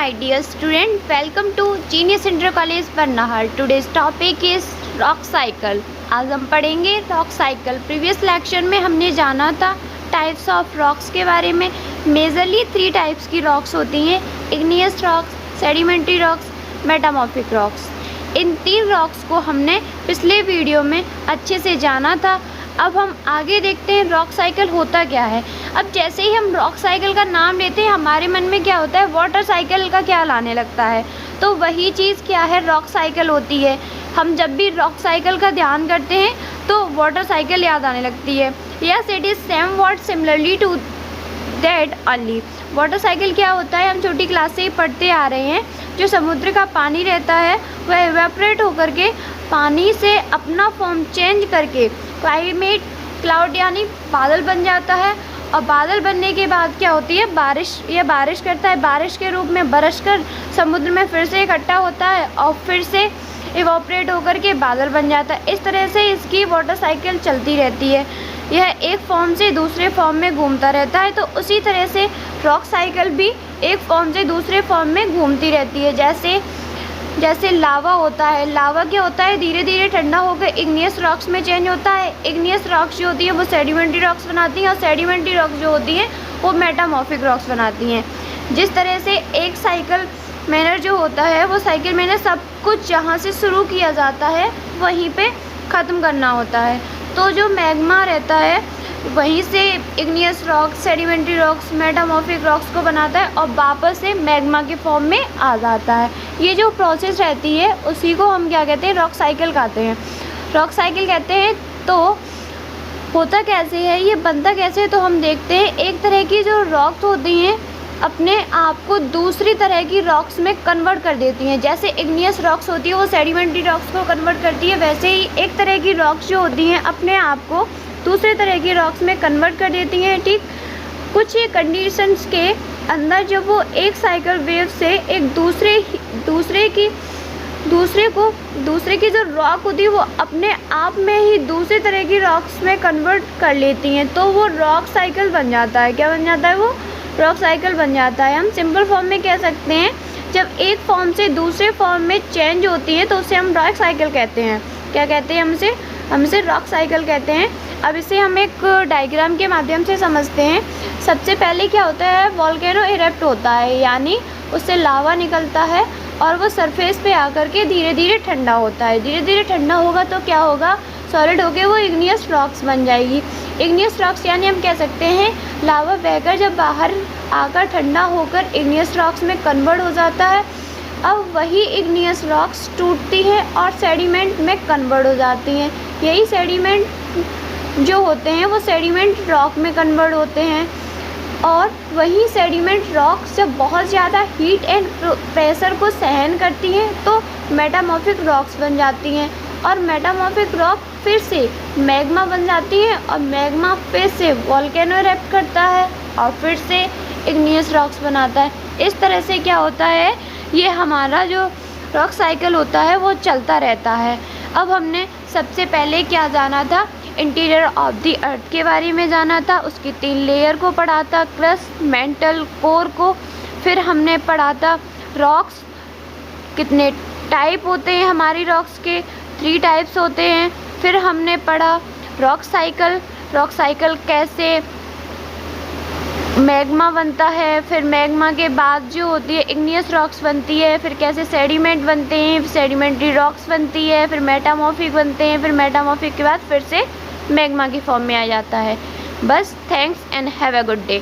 my dear student, welcome to Genius Inter College Barnahar. Today's topic is rock cycle. आज हम पढ़ेंगे rock cycle. Previous lecture में हमने जाना था टाइप्स ऑफ रॉक्स के बारे में। मेजरली 3 टाइप्स की रॉक्स होती हैं, igneous rocks, sedimentary rocks, metamorphic rocks. इन 3 रॉक्स को हमने पिछले वीडियो में अच्छे से जाना था। अब हम आगे देखते हैं रॉक साइकिल होता क्या है। अब जैसे ही हम रॉक साइकिल का नाम लेते हैं हमारे मन में क्या होता है, वाटर साइकिल का ख्याल आने लगता है। तो वही चीज़ क्या है, रॉक साइकिल होती है। हम जब भी रॉक साइकिल का ध्यान करते हैं तो वाटर साइकिल याद आने लगती है। Yes, it is same what similarly to that only. Water cycle क्या होता है, हम छोटी क्लास से ही पढ़ते आ रहे हैं। जो समुद्र का पानी रहता है वह एवेपोरेट होकर के पानी से अपना फॉर्म चेंज करके क्लाइमेट क्लाउड यानी बादल बन जाता है। और बादल बनने के बाद क्या होती है, बारिश। यह बारिश करता है, बारिश के रूप में बरस कर समुद्र में फिर से इकट्ठा होता है और फिर से इवोपरेट होकर के बादल बन जाता है। इस तरह से इसकी वाटर साइकिल चलती रहती है। यह एक फॉर्म से दूसरे फॉर्म में घूमता रहता है। तो उसी तरह से रॉक साइकिल भी एक फॉर्म से दूसरे फॉर्म में घूमती रहती है। जैसे लावा होता है, लावा क्या होता है, धीरे धीरे ठंडा होकर इग्नियस रॉक्स में चेंज होता है। इग्नियस रॉक्स जो होती है वो सेडिमेंट्री रॉक्स बनाती हैं और सेडिमेंट्री रॉक्स जो होती हैं वो मेटामॉर्फिक रॉक्स बनाती हैं। जिस तरह से एक साइकिल मैनर जो होता है वो साइकिल मैनर सब कुछ जहाँ से शुरू किया जाता है वहीं पे ख़त्म करना होता है। तो जो मैग्मा रहता है वहीं से igneous rocks, sedimentary rocks, metamorphic rocks को बनाता है और वापस से मैग्मा के फॉर्म में आ जाता है। ये जो प्रोसेस रहती है उसी को हम क्या कहते हैं, रॉक साइकिल कहते हैं। रॉक साइकिल कहते हैं। तो होता कैसे है, ये बनता कैसे है, तो हम देखते हैं एक तरह की जो रॉक्स होती हैं अपने आप को दूसरी तरह की रॉक्स में कन्वर्ट कर देती हैं। जैसे इग्नियस रॉक्स होती है वो सेडिमेंट्री रॉक्स को कन्वर्ट करती है, वैसे ही एक तरह की रॉक्स जो होती हैं अपने आप को दूसरे तरह की रॉक्स में कन्वर्ट कर देती हैं। ठीक कुछ ही कंडीशंस के अंदर जब वो एक साइकिल वेव से एक दूसरे की जो रॉक होती है वो अपने आप में ही दूसरी तरह की रॉक्स में कन्वर्ट कर लेती हैं, तो वो रॉक साइकिल बन जाता है। क्या बन जाता है, वो रॉक साइकिल बन जाता है। हम सिंपल फॉर्म में कह सकते हैं, जब एक फॉर्म से दूसरे फॉर्म में चेंज होती है तो उसे हम रॉक साइकिल कहते हैं। क्या कहते हैं, हम इसे रॉक साइकिल कहते हैं। अब इसे हम एक डायग्राम के माध्यम से समझते हैं। सबसे पहले क्या होता है, वोल्केनो इरप्ट होता है, यानी उससे लावा निकलता है और वो सरफेस पे आकर के धीरे धीरे ठंडा होता है। धीरे धीरे ठंडा होगा तो क्या होगा, सॉलिड होके वो इग्नियस रॉक्स बन जाएगी। इग्नियस रॉक्स यानी हम कह सकते हैं लावा बहकर जब बाहर आकर ठंडा होकर इग्नियस रॉक्स में कन्वर्ट हो जाता है। अब वही इग्नियस रॉक्स टूटती हैं और सेडिमेंट में कन्वर्ट हो जाती हैं। यही सेडिमेंट जो होते हैं वो सेडिमेंट रॉक में कन्वर्ट होते हैं और वही सेडिमेंट रॉक्स जब बहुत ज़्यादा हीट एंड प्रेशर को सहन करती हैं तो मेटामॉर्फिक रॉक्स बन जाती हैं और मेटामॉर्फिक रॉक फिर से मैग्मा बन जाती है और मैग्मा फिर से वोल्केनो इरप्ट करता है और फिर से इग्नियस रॉक्स बनाता है। इस तरह से क्या होता है, ये हमारा जो रॉक साइकिल होता है वो चलता रहता है। अब हमने सबसे पहले क्या जाना था, इंटीरियर ऑफ द अर्थ के बारे में जाना था। उसकी 3 लेयर को पढ़ा था, क्रस्ट, मेंटल, कोर को। फिर हमने पढ़ा था रॉक्स कितने टाइप होते हैं, हमारी रॉक्स के 3 टाइप्स होते हैं। फिर हमने पढ़ा रॉक साइकिल कैसे मैग्मा बनता है, फिर मैग्मा के बाद जो होती है इग्नियस रॉक्स बनती है, फिर कैसे सेडिमेंट बनते हैं, सेडिमेंट्री रॉक्स बनती है, फिर मेटामॉर्फिक बनते हैं, फिर मेटामॉर्फिक के बाद फिर से मैग्मा की फॉर्म में आ जाता है। बस thanks and have a good day.